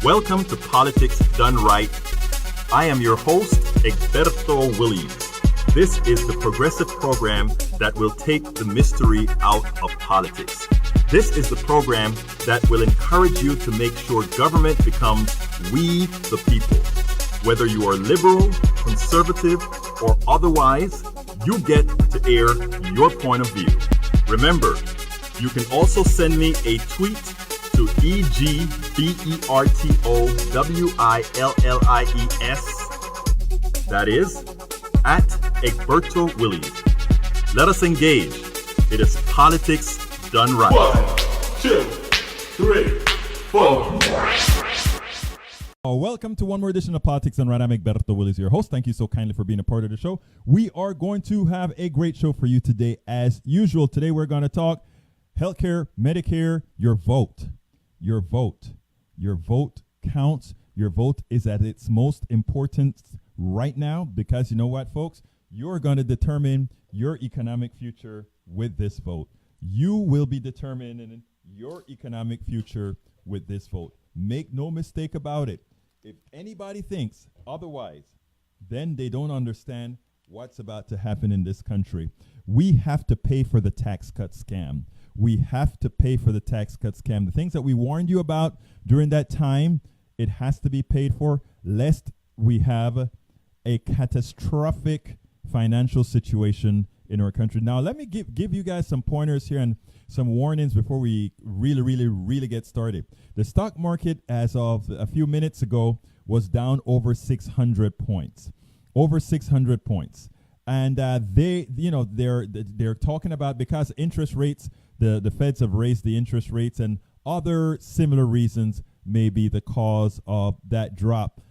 Welcome to Politics Done Right. I am your host, Egberto Williams. This is the progressive program that will take the mystery out of politics. This is the program that will encourage you to make sure government becomes we the people. Whether you are liberal, conservative, or otherwise, you get to air your point of view. Remember, you can also send me a tweet to EGBERTOWILLIES. That is, at Egberto Williams. Let us engage. It is politics done right. 1, 2, 3, 4. Welcome to one more edition of Politics Done Right. I'm Egberto Williams, your host. Thank you so kindly for being a part of the show. We are going to have a great show for you today, as usual. Today we're going to talk healthcare, Medicare, your vote. Your vote. Your vote counts. Your vote is at its most important right now because you know what, folks? You're going to determine your economic future with this vote. You will be determining your economic future with this vote. Make no mistake about it. If anybody thinks otherwise, then they don't understand what's about to happen in this country. We have to pay for the tax cut scam. We have to pay for the tax cut scam. The things that we warned you about during that time, it has to be paid for, lest we have a catastrophic financial situation in our country. Now, let me give you guys some pointers here and some warnings before we really get started. The stock market, as of a few minutes ago, was down over 600 points. Over 600 points. And they're talking about because interest rates, the feds have raised the interest rates, and other similar reasons may be the cause of that drop.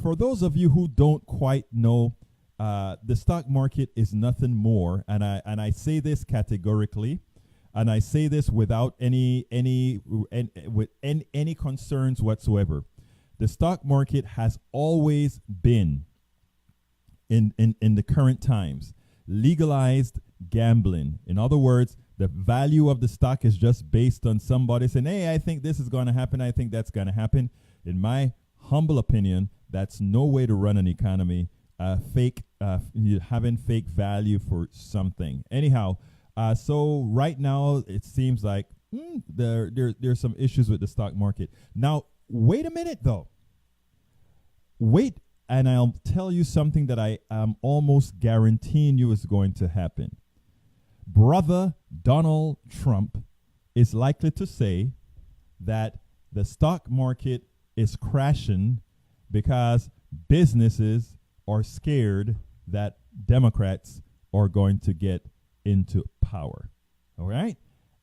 For those of you who don't quite know, the stock market is nothing more, and I say this categorically, and I say this without any concerns whatsoever. The stock market has always been, in the current times, legalized gambling. In other words, the value of the stock is just based on somebody saying, hey, I think this is going to happen. I think that's going to happen. In my humble opinion, that's no way to run an economy. Having fake value for something. Anyhow, so right now it seems like there's some issues with the stock market. Now, wait a minute though. Wait, and I'll tell you something that I am almost guaranteeing you is going to happen. Brother Donald Trump is likely to say that the stock market is crashing because businesses are scared that Democrats are going to get into power. All right?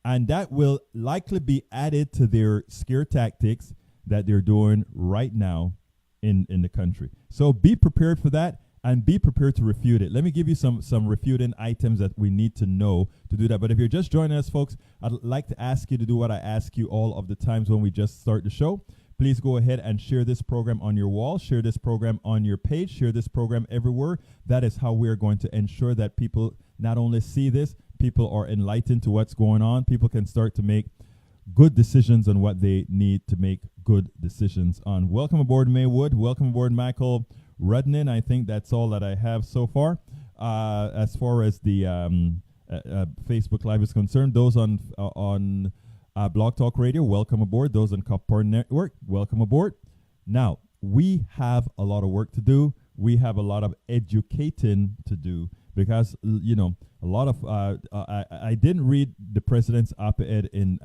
And that will likely be added to their scare tactics that they're doing right now in the country. So be prepared for that and be prepared to refute it. Let me give you some refuting items that we need to know to do that. But if you're just joining us, folks, I'd like to ask you to do what I ask you all of the times when we just start the show. Please go ahead and share this program on your wall, share this program on your page, share this program everywhere. That is how we're going to ensure that people not only see this, people are enlightened to what's going on. People can start to make good decisions on what they need to make good decisions on. Welcome aboard, Maywood. Welcome aboard, Michael Rudnin. I think that's all that I have so far. As far as the Facebook Live is concerned, those on Blog Talk Radio, welcome aboard. Those on Copper Network, welcome aboard. Now, we have a lot of work to do. We have a lot of educating to do because, a lot of, I didn't read the president's op-ed in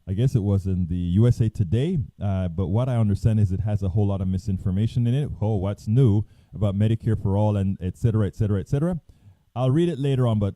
I guess it was in the USA Today, but what I understand is it has a whole lot of misinformation in it. Oh, what's new about Medicare for all and et cetera, et cetera, et cetera. I'll read it later on, but,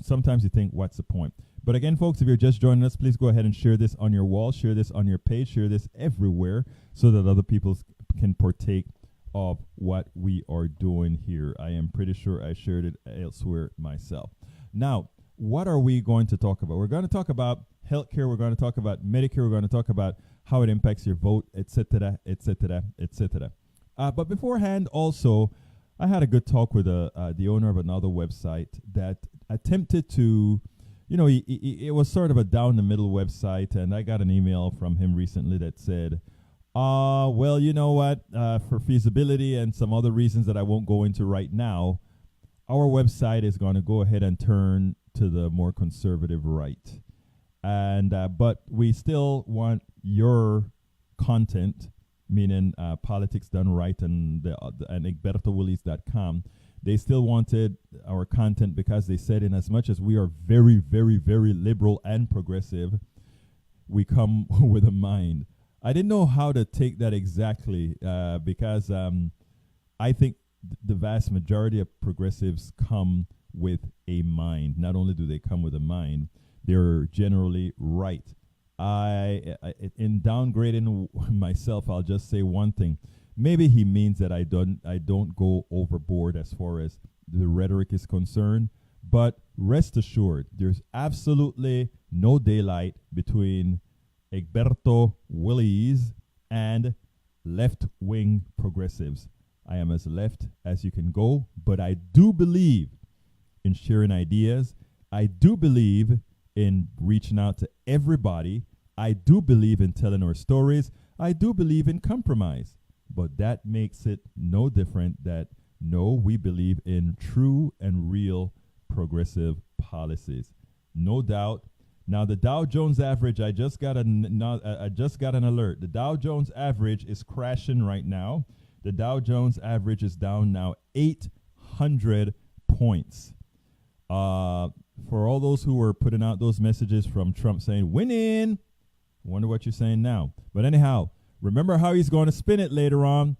sometimes you think, what's the point? But again, folks, if you're just joining us, please go ahead and share this on your wall, share this on your page, share this everywhere so that other people can partake of what we are doing here. I am pretty sure I shared it elsewhere myself. Now, what are we going to talk about? We're going to talk about healthcare. We're going to talk about Medicare. We're going to talk about how it impacts your vote, etc., etc., etc. But beforehand, also, I had a good talk with the owner of another website that attempted to it was sort of a down the middle website, and I got an email from him recently that said, well, you know what, for feasibility and some other reasons that I won't go into right now, our website is going to go ahead and turn to the more conservative right. And but we still want your content, meaning Politics Done Right and egbertowillies.com. They still wanted our content because they said, in as much as we are very, very, very liberal and progressive, we come with a mind. I didn't know how to take that exactly because I think the vast majority of progressives come with a mind. Not only do they come with a mind, they're generally right. In downgrading myself, I'll just say one thing. Maybe he means that I don't go overboard as far as the rhetoric is concerned, but rest assured, there's absolutely no daylight between Egberto Willies and left-wing progressives. I am as left as you can go, but I do believe in sharing ideas. I do believe in reaching out to everybody. I do believe in telling our stories. I do believe in compromise. But that makes it no different that, no, we believe in true and real progressive policies. No doubt. Now, the Dow Jones average, I just got an alert. The Dow Jones average is crashing right now. The Dow Jones average is down now 800 points. For all those who were putting out those messages from Trump saying, winning, I wonder what you're saying now. But anyhow, remember how he's going to spin it later on.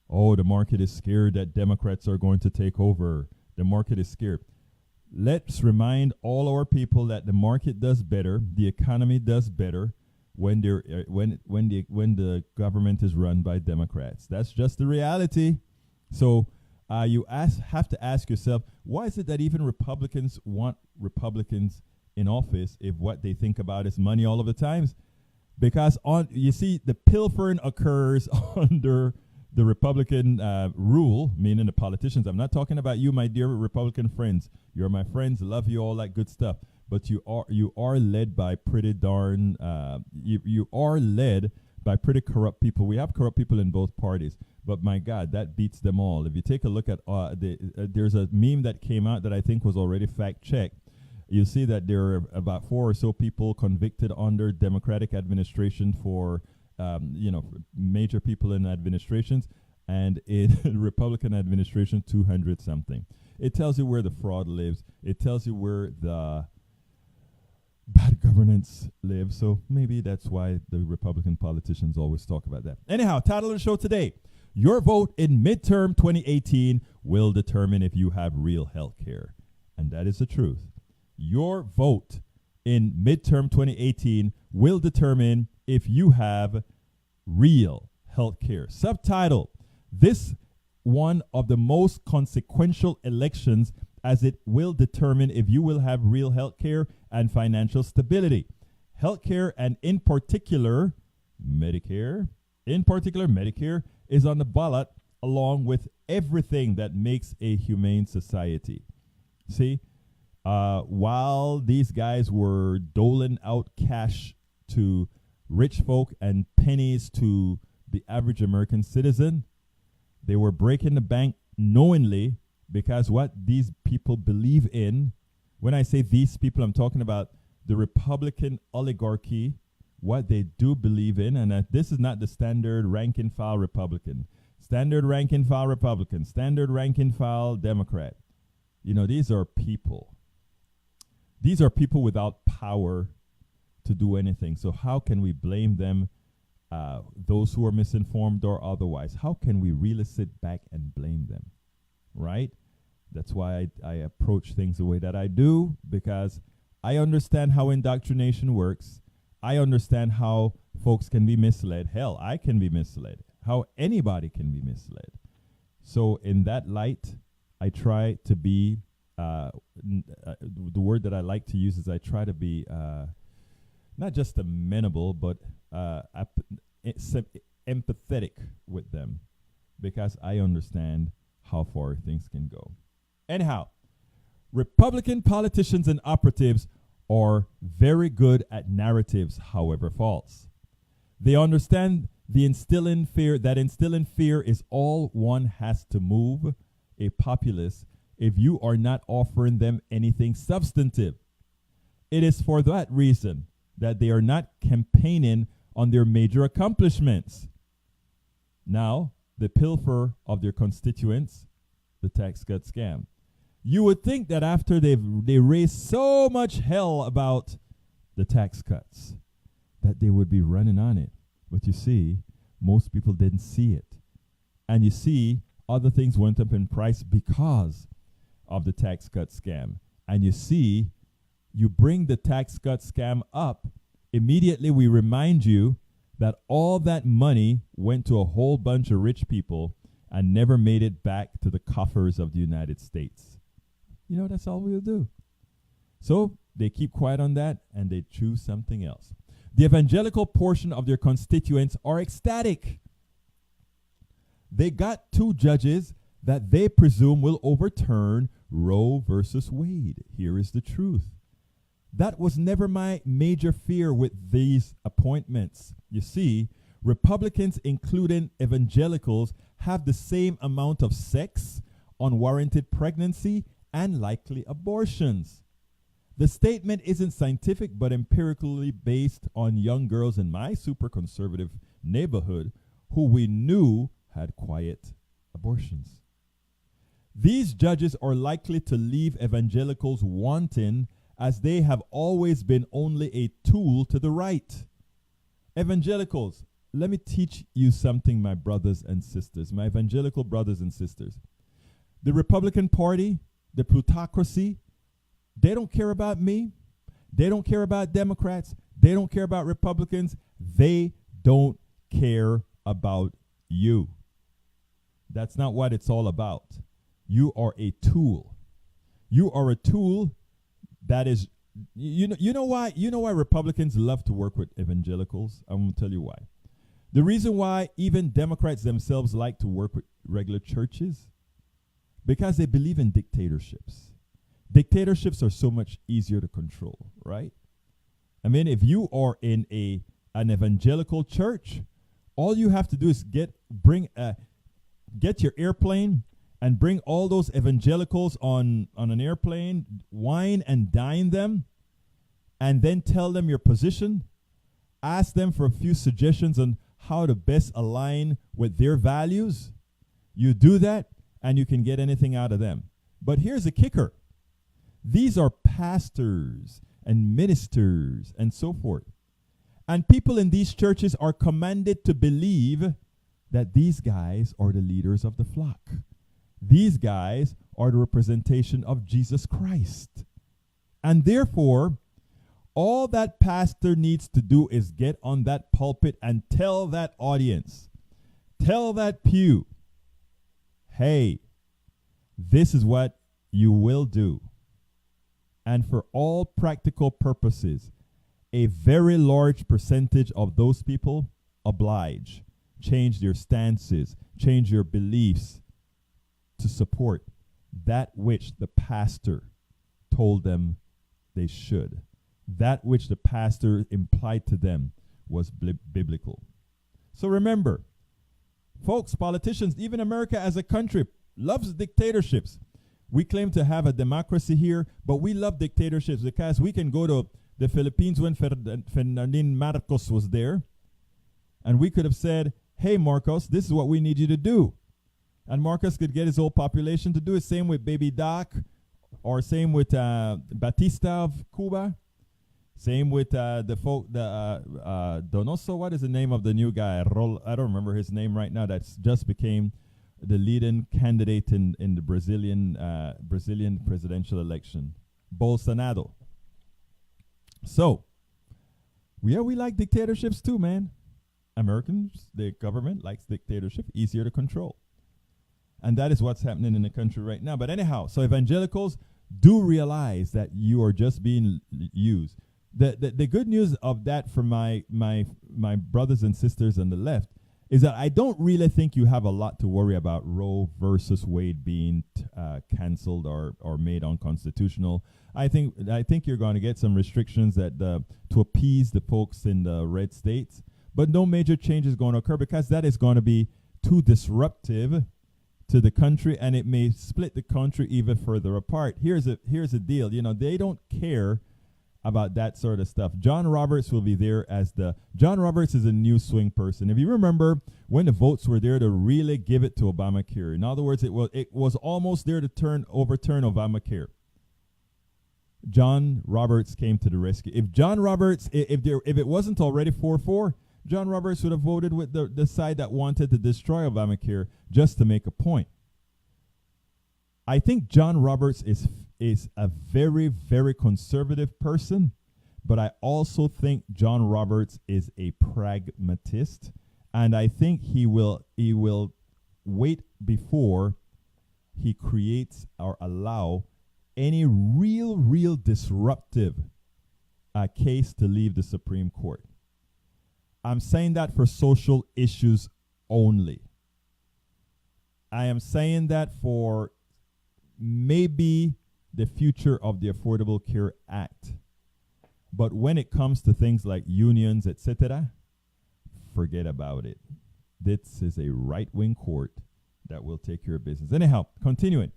Oh, the market is scared that Democrats are going to take over. The market is scared. Let's remind all our people that the market does better, the economy does better when the government is run by Democrats. That's just the reality. So you have to ask yourself, why is it that even Republicans want Republicans in office if what they think about is money all of the times? Because you see, the pilfering occurs under the Republican rule, meaning the politicians. I'm not talking about you, my dear Republican friends. You're my friends, love you, all that good stuff. But you are led by pretty darn you are led by pretty corrupt people. We have corrupt people in both parties, but my God, that beats them all. If you take a look at there's a meme that came out that I think was already fact checked. You see that there are about 4 or so people convicted under Democratic administration for, major people in administrations, and in Republican administration, 200 something. It tells you where the fraud lives. It tells you where the bad governance lives. So maybe that's why the Republican politicians always talk about that. Anyhow, title of the show today: your vote in midterm 2018 will determine if you have real health care. And that is the truth. Your vote in midterm 2018 will determine if you have real health care. Subtitle: this one of the most consequential elections, as it will determine if you will have real health care and financial stability. Health care, and in particular Medicare, is on the ballot along with everything that makes a humane society. See, while these guys were doling out cash to rich folk and pennies to the average American citizen, they were breaking the bank knowingly, because what these people believe in, when I say these people, I'm talking about the Republican oligarchy, what they do believe in, and that this is not the standard rank and file Republican, standard rank and file Republican, standard rank and file Democrat. These are people. These are people without power to do anything. So how can we blame them, those who are misinformed or otherwise? How can we really sit back and blame them, right? That's why I approach things the way that I do, because I understand how indoctrination works. I understand how folks can be misled. Hell, I can be misled. How anybody can be misled. So in that light, I try to be, the word that I like to use is I try to be not just amenable, but empathetic with them, because I understand how far things can go. Anyhow, Republican politicians and operatives are very good at narratives, however false. They understand instilling fear is all one has to move a populace if you are not offering them anything substantive. It is for that reason that they are not campaigning on their major accomplishments. Now, the pilfer of their constituents, the tax cut scam. You would think that after they raised so much hell about the tax cuts, that they would be running on it. But you see, most people didn't see it. And you see, other things went up in price because of the tax cut scam. And you see, you bring the tax cut scam up, immediately we remind you that all that money went to a whole bunch of rich people and never made it back to the coffers of the United States. You know, that's all we'll do. So they keep quiet on that and they choose something else. The evangelical portion of their constituents are ecstatic. They got two judges that they presume will overturn Roe versus Wade. Here is the truth. That was never my major fear with these appointments. You see, Republicans, including evangelicals, have the same amount of sex, unwarranted pregnancy, and likely abortions. The statement isn't scientific but empirically based on young girls in my super conservative neighborhood who we knew had quiet abortions. These judges are likely to leave evangelicals wanting, as they have always been only a tool to the right. Evangelicals, let me teach you something, my brothers and sisters, my evangelical brothers and sisters. The Republican Party, the Plutocracy, they don't care about me. They don't care about Democrats. They don't care about Republicans. They don't care about you. That's not what it's all about. You are a tool. You are a tool that is, you know why Republicans love to work with evangelicals? I'm going to tell you why. The reason why even Democrats themselves like to work with regular churches, because they believe in dictatorships. Dictatorships are so much easier to control, right? I mean, if you are in an evangelical church, all you have to do is get your airplane and bring all those evangelicals on an airplane, wine and dine them, and then tell them your position, ask them for a few suggestions on how to best align with their values. You do that, and you can get anything out of them. But here's the kicker. These are pastors and ministers and so forth. And people in these churches are commanded to believe that these guys are the leaders of the flock. These guys are the representation of Jesus Christ. And therefore, all that pastor needs to do is get on that pulpit and tell that audience, tell that pew, hey, this is what you will do. And for all practical purposes, a very large percentage of those people oblige, change their stances, change their beliefs to support that which the pastor told them they should. That which the pastor implied to them was biblical. So remember, folks, politicians, even America as a country loves dictatorships. We claim to have a democracy here, but we love dictatorships because we can go to the Philippines when Ferdinand Marcos was there, and we could have said, hey, Marcos, this is what we need you to do. And Marcos could get his whole population to do it. Same with Baby Doc, or same with Batista of Cuba. Same with Donoso. What is the name of the new guy? I don't remember his name right now. That's just became the leading candidate in the Brazilian presidential election, Bolsonaro. So, we like dictatorships too, man. Americans, the government likes dictatorship, easier to control. And that is what's happening in the country right now. But anyhow, so evangelicals do realize that you are just being used. The good news of that for my brothers and sisters on the left is that I don't really think you have a lot to worry about Roe versus Wade being canceled or made unconstitutional. I think you're going to get some restrictions that to appease the folks in the red states, but no major change is going to occur because that is going to be too disruptive to the country, and it may split the country even further apart. Here's the deal. They don't care about that sort of stuff. John Roberts will be there as John Roberts is a new swing person. If you remember when the votes were there to really give it to Obamacare. In other words, it was almost there to overturn Obamacare. John Roberts came to the rescue. If John Roberts, if it wasn't already 4-4, John Roberts would have voted with the side that wanted to destroy Obamacare just to make a point. I think John Roberts is a very, very conservative person, but I also think John Roberts is a pragmatist, and I think he will wait before he creates or allow any real disruptive case to leave the Supreme Court. I'm saying that for social issues only. I am saying that for maybe the future of the Affordable Care Act. But when it comes to things like unions, etc., forget about it. This is a right-wing court that will take care of business. Anyhow, continuing.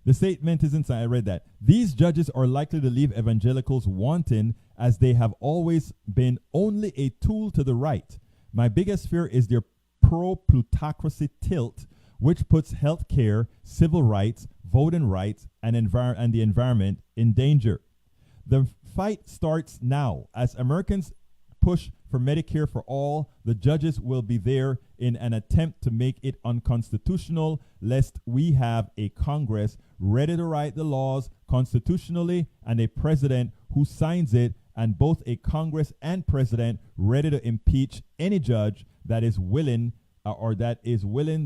The statement is inside. I read that. These judges are likely to leave evangelicals wanting, as they have always been only a tool to the right. My biggest fear is their pro-plutocracy tilt, which puts health care, civil rights, voting rights, and the environment in danger. The fight starts now. As Americans push for Medicare for all, the judges will be there in an attempt to make it unconstitutional, lest we have a Congress ready to write the laws constitutionally and a president who signs it, and both a Congress and president ready to impeach any judge that is willing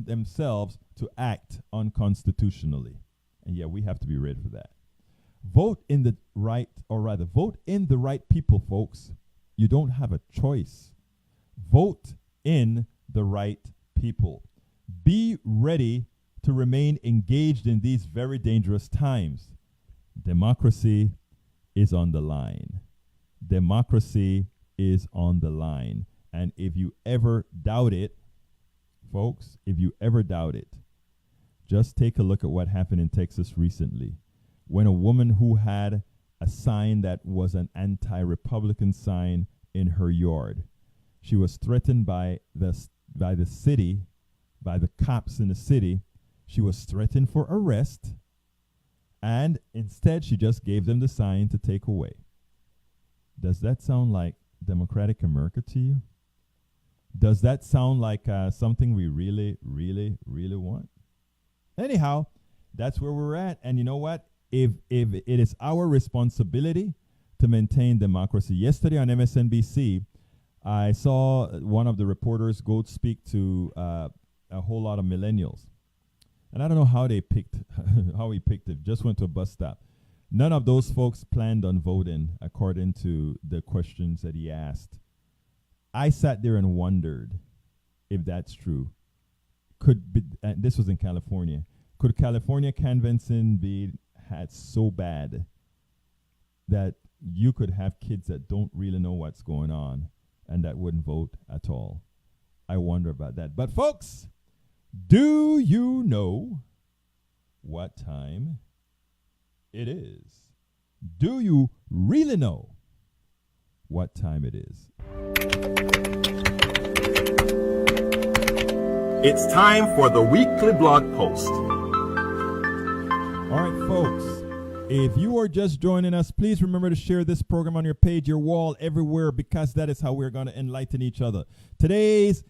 themselves to act unconstitutionally. And yeah, we have to be ready for that. Vote in the right people, folks. You don't have a choice. Vote in the right people. Be ready to remain engaged in these very dangerous times. Democracy is on the line. Democracy is on the line. And if you ever doubt it, folks, just take a look at what happened in Texas recently, when a woman who had a sign that was an anti-Republican sign in her yard, she was threatened by the city, by the cops in the city. She was threatened for arrest, and instead she just gave them the sign to take away. Does that sound like democratic America to you? Does that sound like something we really want? Anyhow, that's where we're at. And you know what? If it is our responsibility to maintain democracy. Yesterday on MSNBC, I saw one of the reporters go speak to a whole lot of millennials. And I don't know how he picked it. Just went to a bus stop. None of those folks planned on voting according to the questions that he asked. I sat there and wondered if that's true. This was in California. Could California canvassing be had so bad that you could have kids that don't really know what's going on and that wouldn't vote at all? I wonder about that. But folks, do you know what time it is? Do you really know what time it is? It's time for the weekly blog post. All right, folks, if you are just joining us, please remember to share this program on your page, your wall, everywhere, because that is how we're going to enlighten each other. Today's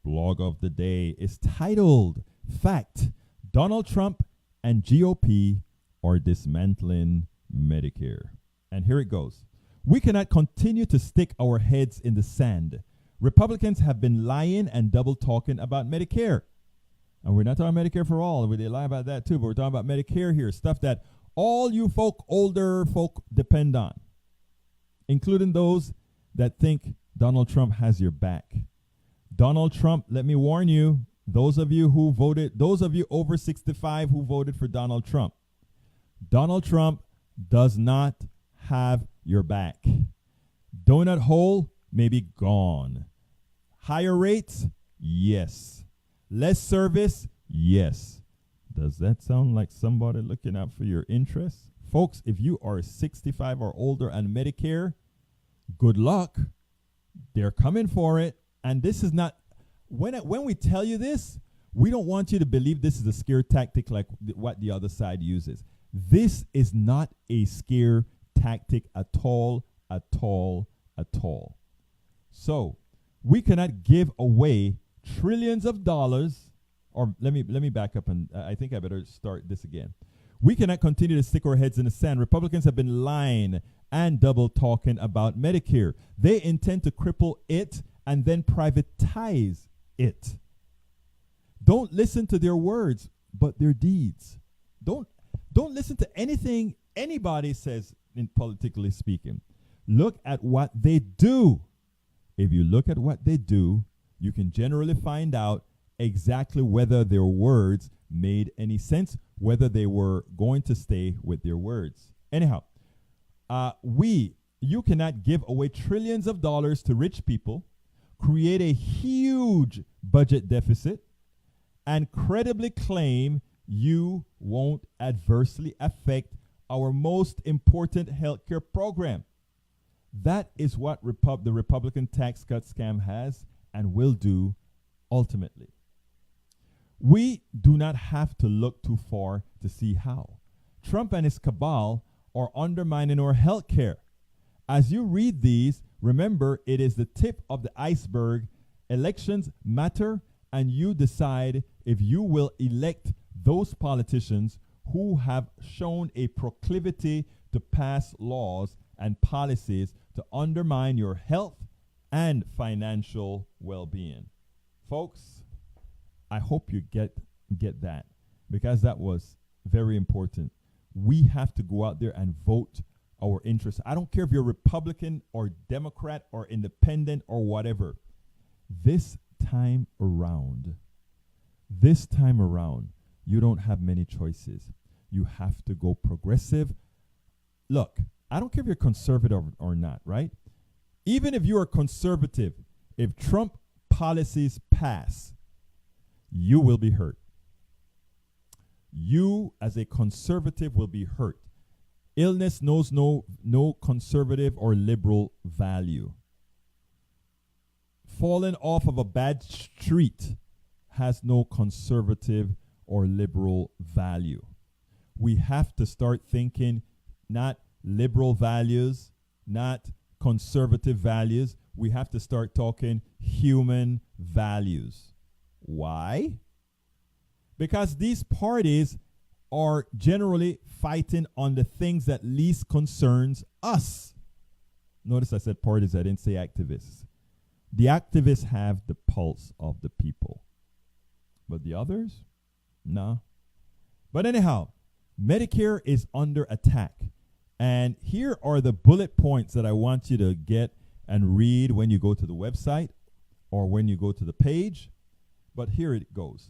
blog of the day is titled, Fact, Donald Trump and GOP are dismantling Medicare. And here it goes. We cannot continue to stick our heads in the sand. Republicans have been lying and double talking about Medicare. And we're not talking Medicare for all. They lie about that too, but we're talking about Medicare here, stuff that all you older folk depend on, including those that think Donald Trump has your back. Donald Trump, let me warn you, those of you over 65 who voted for Donald Trump does not have your back. Donut hole may be gone. Higher rates? Yes. Less service? Yes. Does that sound like somebody looking out for your interests? Folks, if you are 65 or older and Medicare, good luck. They're coming for it. And this is not, when we tell you this, we don't want you to believe this is a scare tactic like what the other side uses. This is not a scare tactic at all. So we cannot give away trillions of dollars, or let me back up, and I think I better start this again. We cannot continue to stick our heads in the sand. Republicans have been lying and double talking about Medicare. They intend to cripple it and then privatize it. Don't listen to their words, but their deeds. Don't listen to anything anybody says, in politically speaking. Look at what they do. If you look at what they do, you can generally find out exactly whether their words made any sense, whether they were going to stay with their words. Anyhow, you cannot give away trillions of dollars to rich people, create a huge budget deficit, and credibly claim you won't adversely affect our most important healthcare program. That is what the Republican tax cut scam has and will do ultimately. We do not have to look too far to see how. Trump and his cabal are undermining our healthcare. As you read these, remember it is the tip of the iceberg. Elections matter, and you decide if you will elect those politicians who have shown a proclivity to pass laws and policies to undermine your health and financial well-being. Folks, I hope you get that, because that was very important. We have to go out there and vote our interests. I don't care if you're Republican or Democrat or independent or whatever. This time around, you don't have many choices. You have to go progressive. Look, I don't care if you're conservative or not, right? Even if you are conservative, if Trump policies pass, you will be hurt. You, as a conservative, will be hurt. Illness knows no conservative or liberal value. Falling off of a bad street has no conservative or liberal value. We have to start thinking not liberal values, not conservative values. We have to start talking human values. Why? Because these parties are generally fighting on the things that least concerns us. Notice I said parties, I didn't say activists. The activists have the pulse of the people. But the others? No. But anyhow, Medicare is under attack. And here are the bullet points that I want you to get and read when you go to the website or when you go to the page. But here it goes.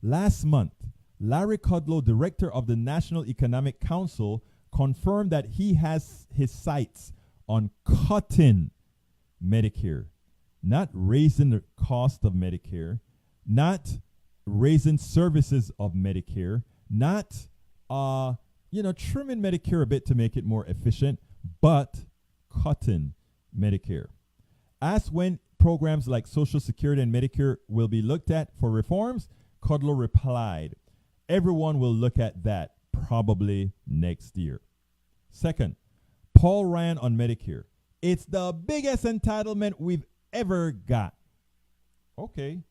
Last month, Larry Kudlow, director of the National Economic Council, confirmed that he has his sights on cutting Medicare, not raising the cost of Medicare, not raising services of Medicare, not trimming Medicare a bit to make it more efficient, but cutting Medicare. Asked when programs like Social Security and Medicare will be looked at for reforms, Kudlow replied, "Everyone will look at that probably next year." Second, Paul Ryan on Medicare. "It's the biggest entitlement we've ever got." Okay.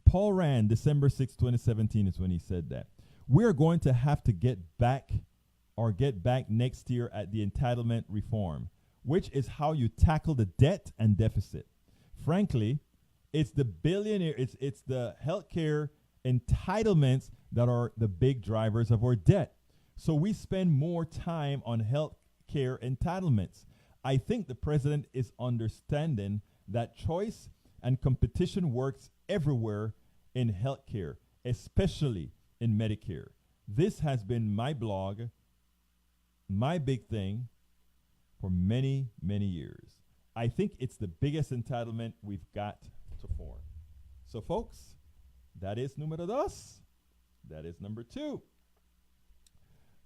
Paul Ryan, December 6, 2017 is when he said that. We're going to have to get back next year at the entitlement reform, which is how you tackle the debt and deficit. Frankly, it's the healthcare entitlements that are the big drivers of our debt. So we spend more time on healthcare entitlements. I think the president is understanding that choice and competition works everywhere in healthcare, especially in Medicare. This has been my blog, my big thing, for many, many years. I think it's the biggest entitlement we've got to form. So, folks, that is numero dos. That is number 2.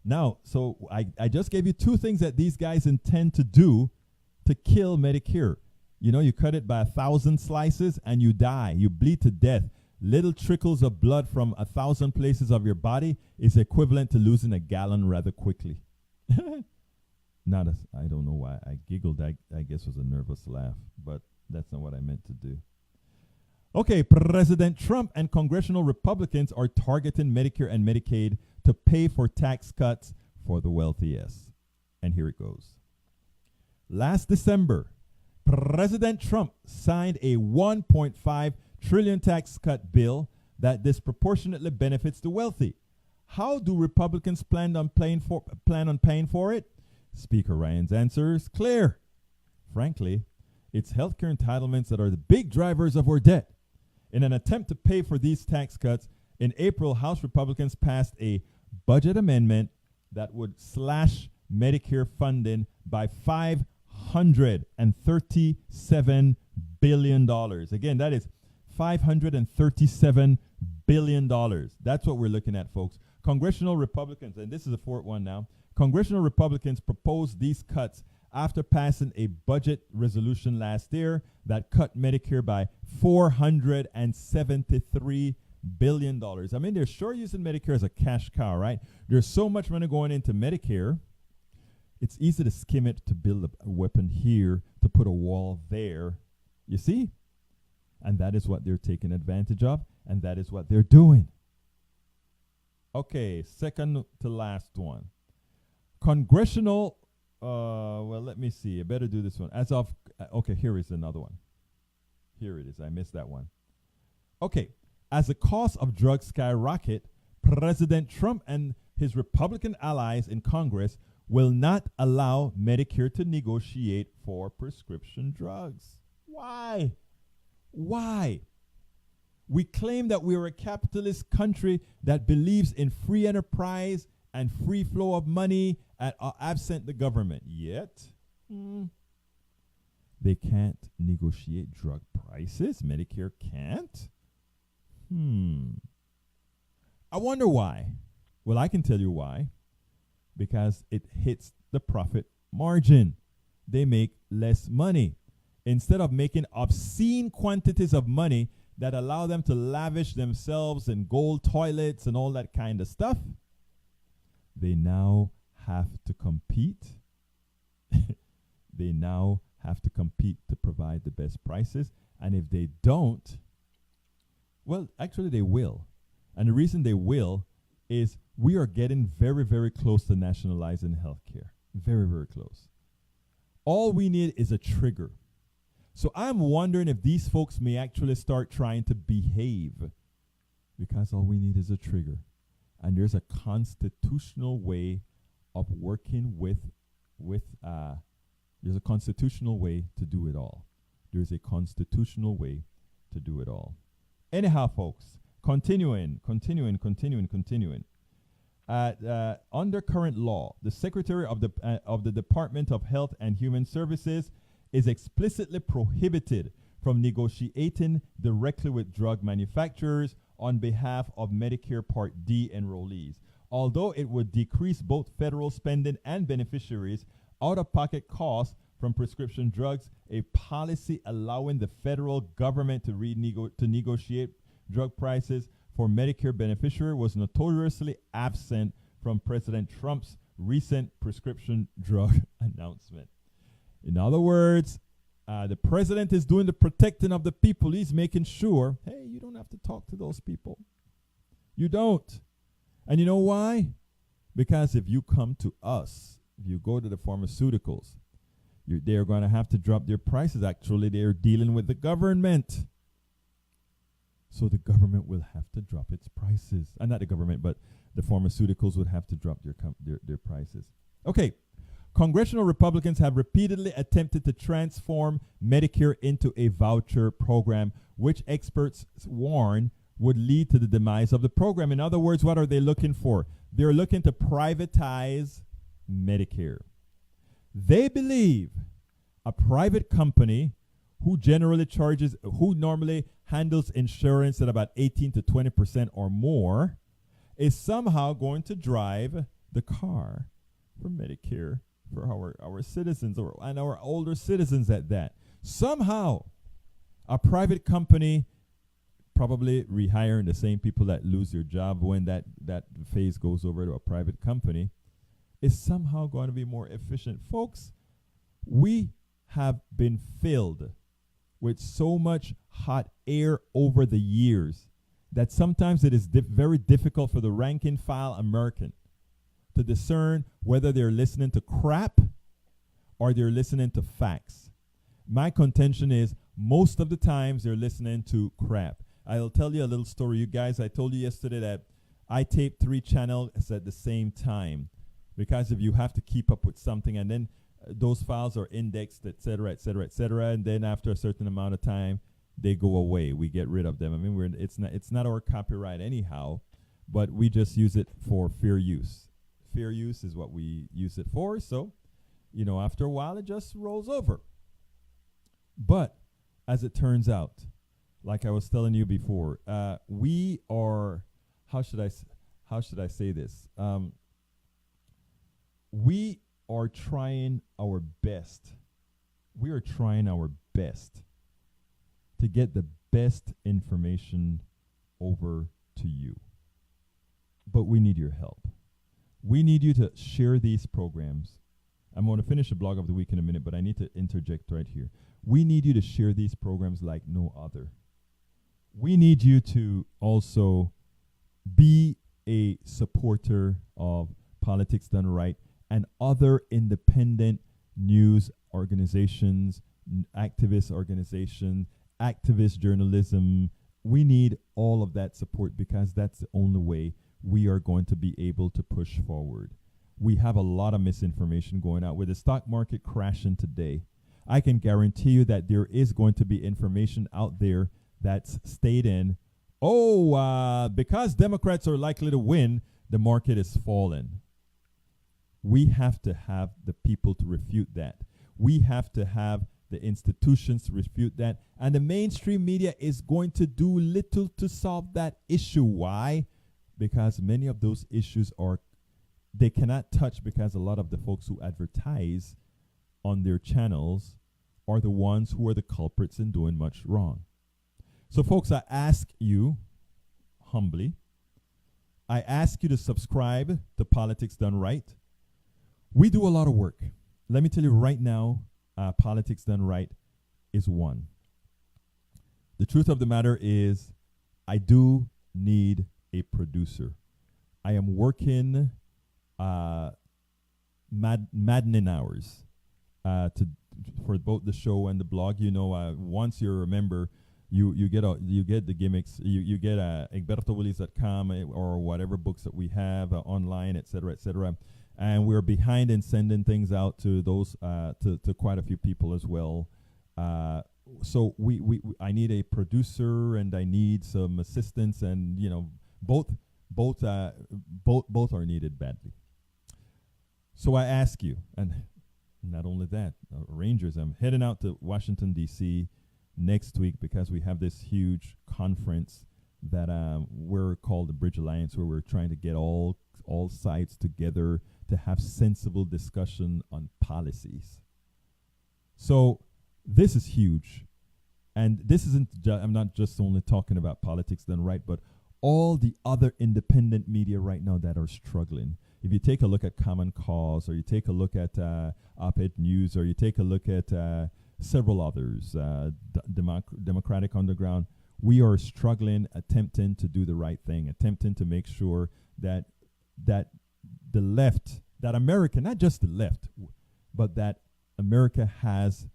Now, so I just gave you 2 things that these guys intend to do to kill Medicare. You know, you cut it by 1,000 slices and you die. You bleed to death. Little trickles of blood from 1,000 places of your body is equivalent to losing a gallon rather quickly. I don't know why I giggled. I guess it was a nervous laugh, but that's not what I meant to do. Okay, President Trump and congressional Republicans are targeting Medicare and Medicaid to pay for tax cuts for the wealthiest. And here it goes. Last December, President Trump signed a $1.5 trillion tax cut bill that disproportionately benefits the wealthy. How do Republicans plan on paying for it? Speaker Ryan's answer is clear. Frankly, it's healthcare entitlements that are the big drivers of our debt. In an attempt to pay for these tax cuts, in April, House Republicans passed a budget amendment that would slash Medicare funding by $537 billion. Again, that is $537 billion. That's what we're looking at, folks. Congressional Republicans, and this is the fourth one now, Congressional Republicans proposed these cuts after passing a budget resolution last year that cut Medicare by $473 billion. I mean, they're sure using Medicare as a cash cow, right? There's so much money going into Medicare. It's easy to skim it, to build a weapon here, to put a wall there. You see? And that is what they're taking advantage of, and that is what they're doing. Okay, second to last one. Congressional, let me see. I better do this one. Okay, here is another one. Here it is. I missed that one. Okay, as the cost of drugs skyrocket, President Trump and his Republican allies in Congress will not allow Medicare to negotiate for prescription drugs. Why? Why? We claim that we are a capitalist country that believes in free enterprise and free flow of money absent the government. Yet, they can't negotiate drug prices. Medicare can't. I wonder why. Well, I can tell you why. Because it hits the profit margin. They make less money. Instead of making obscene quantities of money that allow them to lavish themselves in gold toilets and all that kind of stuff, they now have to compete. They now have to compete to provide the best prices. And if they don't, well, actually they will. And the reason they will is we are getting very, very close to nationalizing healthcare. Very, very close. All we need is a trigger. So I'm wondering if these folks may actually start trying to behave, because all we need is a trigger. And there's a constitutional way of working there's a constitutional way to do it all. There's a constitutional way to do it all. Anyhow, folks, continuing. Under current law, the Secretary of the Department of Health and Human Services is explicitly prohibited from negotiating directly with drug manufacturers on behalf of Medicare Part D enrollees. Although it would decrease both federal spending and beneficiaries' out-of-pocket costs from prescription drugs, a policy allowing the federal government to negotiate drug prices for Medicare beneficiaries was notoriously absent from President Trump's recent prescription drug announcement. In other words, the president is doing the protecting of the people. He's making sure, hey, you don't have to talk to those people. You don't. And you know why? Because if you come to us, if you go to the pharmaceuticals, they're going to have to drop their prices. Actually, they're dealing with the government. So the government will have to drop its prices. And not the government, but the pharmaceuticals would have to drop their prices. Okay. Congressional Republicans have repeatedly attempted to transform Medicare into a voucher program, which experts warn would lead to the demise of the program. In other words, what are they looking for? They're looking to privatize Medicare. They believe a private company who normally handles insurance at about 18 to 20% or more is somehow going to drive the car for Medicare for our citizens and our older citizens at that. Somehow, a private company probably rehiring the same people that lose their job when that phase goes over to a private company is somehow going to be more efficient. Folks, we have been filled with so much hot air over the years that sometimes it is very difficult for the rank and file American to discern whether they're listening to crap or they're listening to facts. My contention is most of the times they're listening to crap. I'll tell you a little story. You guys, I told you yesterday that I taped 3 channels at the same time because if you have to keep up with something and then those files are indexed, etc., and then after a certain amount of time, they go away. We get rid of them. I mean, it's not our copyright anyhow, but we just use it for fair use. Fair use is what we use it for. So, after a while, it just rolls over. But as it turns out, like I was telling you before, we are. How should I say this? We are trying our best. We are trying our best to get the best information over to you. But we need your help. We need you to share these programs. I'm going to finish the blog of the week in a minute, but I need to interject right here. We need you to share these programs like no other. We need you to also be a supporter of Politics Done Right and other independent news organizations, activist organizations, activist journalism. We need all of that support because that's the only way we are going to be able to push forward. We have a lot of misinformation going out. With the stock market crashing today, I can guarantee you that there is going to be information out there that's stating, because Democrats are likely to win, the market is falling. We have to have the people to refute that. We have to have the institutions to refute that. And the mainstream media is going to do little to solve that issue. Why? Because many of those issues they cannot touch because a lot of the folks who advertise on their channels are the ones who are the culprits in doing much wrong. So folks, I ask you humbly, I ask you to subscribe to Politics Done Right. We do a lot of work. Let me tell you right now, Politics Done Right is one. The truth of the matter is I do need a producer. I am working maddening hours for both the show and the blog. Once you're a member, you get the gimmicks. You get egbertowillies.com or whatever books that we have online, etc. And we're behind in sending things out to those to quite a few people as well. So I need a producer and I need some assistance, and both are needed badly. So I ask you, and not only that, Rangers, I'm heading out to Washington, D.C. next week because we have this huge conference that we're called the Bridge Alliance, where we're trying to get all sides together to have sensible discussion on policies. So this is huge. And this isn't, I'm not just only talking about Politics Done Right, but all the other independent media right now that are struggling. If you take a look at Common Cause, or you take a look at Op-Ed News, or you take a look at several others, Democratic Underground, we are struggling, attempting to do the right thing, attempting to make sure that the left, that America, not just the left, but that America has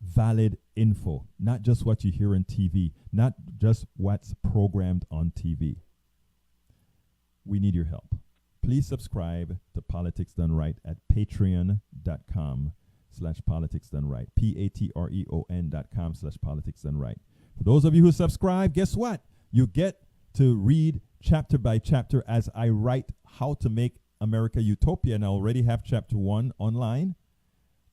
valid info, not just what you hear on TV, not just what's programmed on TV. We need your help. please subscribe to Politics Done Right at patreon.com/politics done right. patreon.com/politics done right. For those of you who subscribe, guess what? You get to read chapter by chapter as I write how to make America utopia. And I already have chapter 1 online.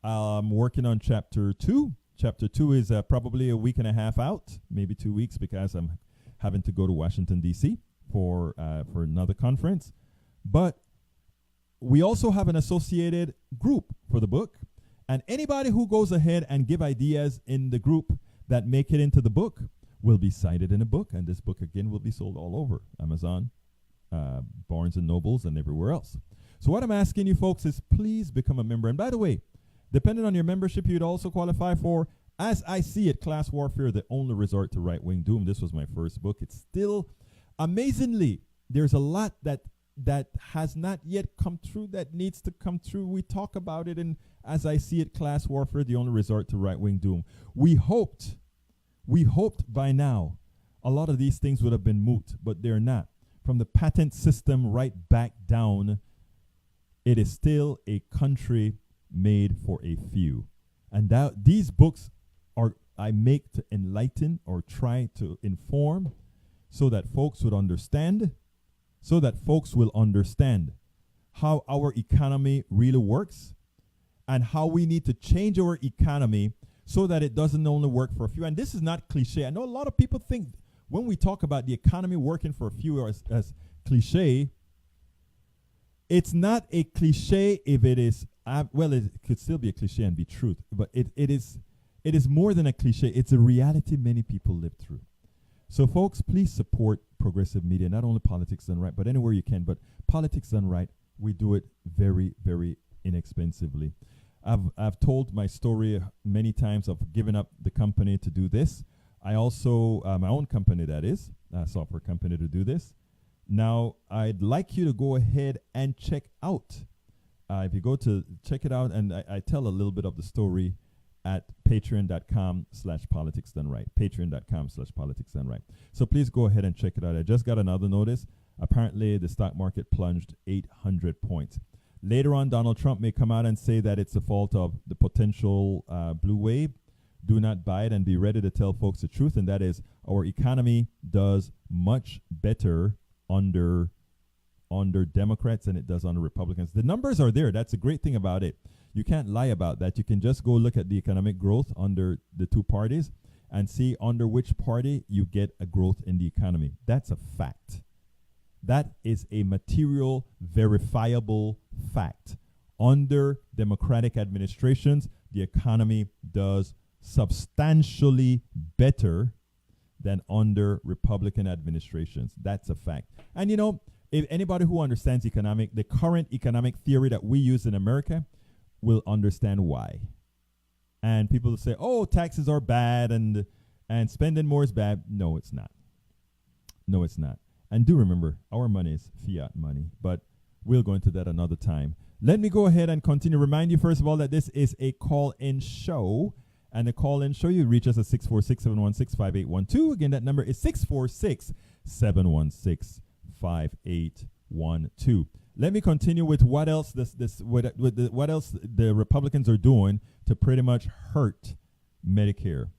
I'm working on chapter 2. Chapter 2 is probably a week and a half out, maybe 2 weeks, because I'm having to go to Washington, D.C. for another conference. But we also have an associated group for the book. And anybody who goes ahead and give ideas in the group that make it into the book will be cited in a book. And this book, again, will be sold all over Amazon, Barnes & Nobles, and everywhere else. So what I'm asking you folks is please become a member. And by the way, depending on your membership, you'd also qualify for, as I see it, Class Warfare, the only resort to right-wing doom. This was my first book. It's still, amazingly, there's a lot that has not yet come true that needs to come true. We talk about it in, as I see it, Class Warfare, the only resort to right-wing doom. We hoped by now a lot of these things would have been moot, but they're not. From the patent system right back down, it is still a country made for a few. And that these books I make to enlighten or try to inform so that folks would understand, so that folks will understand how our economy really works and how we need to change our economy so that it doesn't only work for a few. And this is not cliche. I know a lot of people think when we talk about the economy working for a few as cliche. It's not a cliche if it is, well, it could still be a cliche and be truth, but it is more than a cliche. It's a reality many people live through. So folks, please support progressive media, not only Politics Done Right, but anywhere you can. But Politics Done Right, we do it very, very inexpensively. I've told my story many times of giving up the company to do this. I also, my own company, that is, a software company, to do this. Now, I'd like you to go ahead and check out. If you go to check it out, and I tell a little bit of the story at patreon.com/politics done right. Patreon.com/politics done right. So please go ahead and check it out. I just got another notice. Apparently, the stock market plunged 800 points. Later on, Donald Trump may come out and say that it's the fault of the potential blue wave. Do not buy it, and be ready to tell folks the truth, and that is our economy does much better under Democrats than it does under Republicans. The numbers are there. That's a great thing about it. You can't lie about that. You can just go look at the economic growth under the two parties and see under which party you get a growth in the economy. That's a fact. That is a material, verifiable fact. Under Democratic administrations, the economy does substantially better than under Republican administrations. That's a fact. And you know, if anybody who understands the current economic theory that we use in America will understand why. And people will say, oh, taxes are bad and spending more is bad. No, it's not. No, it's not. And do remember, our money is fiat money, but we'll go into that another time. Let me go ahead and continue. Remind you, first of all, that this is a call-in show. And the call-in show, you reach us at 646-716-5812. Again, that number is 646-716-5812. Let me continue with what else what else the Republicans are doing to pretty much hurt Medicare.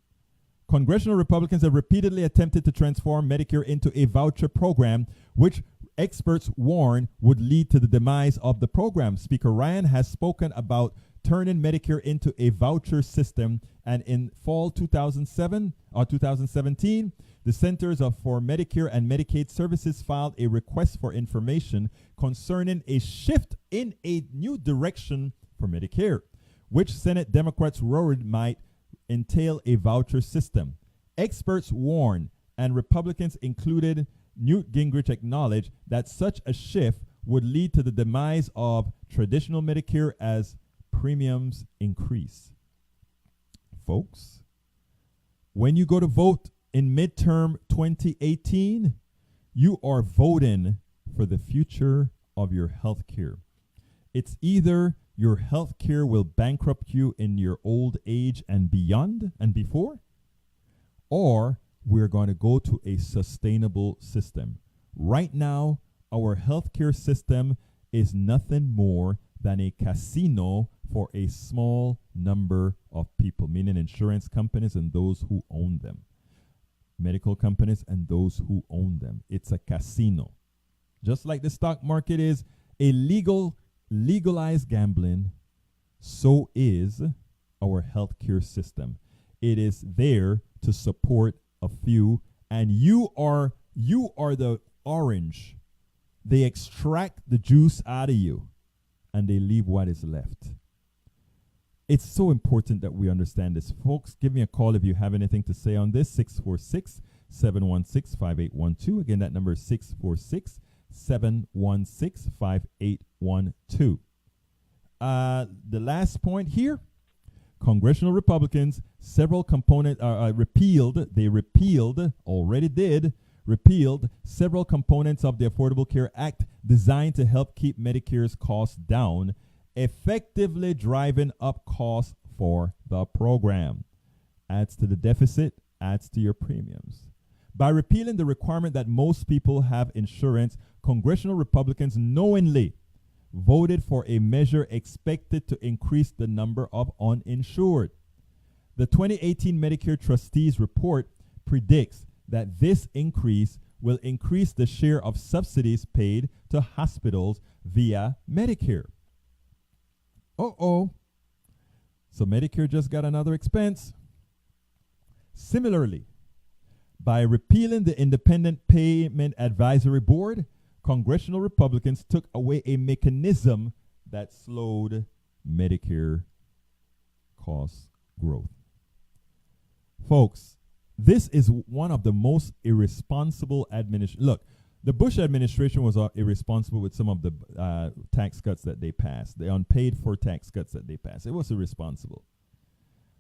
Congressional Republicans have repeatedly attempted to transform Medicare into a voucher program, which experts warn would lead to the demise of the program. Speaker Ryan has spoken about turning Medicare into a voucher system, and in fall 2017, the Centers for Medicare and Medicaid Services filed a request for information concerning a shift in a new direction for Medicare, which Senate Democrats worried might entail a voucher system. Experts warn, and Republicans, included Newt Gingrich, acknowledged that such a shift would lead to the demise of traditional Medicare as premiums increase. Folks, when you go to vote in midterm 2018, you are voting for the future of your health care. It's either your health care will bankrupt you in your old age and beyond and before, or we're going to go to a sustainable system. Right now, our healthcare system is nothing more than a casino for a small number of people, meaning insurance companies and those who own them, medical companies and those who own them. It's a casino. Just like the stock market is a legalized gambling, so is our healthcare system. It is there to support a few, and you are the orange. They extract the juice out of you and they leave what is left. It's so important that we understand this. Folks, give me a call if you have anything to say on this. 646-716-5812. Again, that number is 646-716-5812. The last point here, congressional Republicans, several components repealed several components of the Affordable Care Act designed to help keep Medicare's costs down, effectively driving up costs for the program. Adds to the deficit, adds to your premiums. By repealing the requirement that most people have insurance, congressional Republicans knowingly voted for a measure expected to increase the number of uninsured. The 2018 Medicare Trustees Report predicts that this increase will increase the share of subsidies paid to hospitals via Medicare. So Medicare just got another expense. Similarly, by repealing the Independent Payment Advisory Board, congressional Republicans took away a mechanism that slowed Medicare cost growth. Folks, this is one of the most irresponsible administrations. Look, the Bush administration was irresponsible with some of the tax cuts that they passed, the unpaid for tax cuts that they passed. It was irresponsible.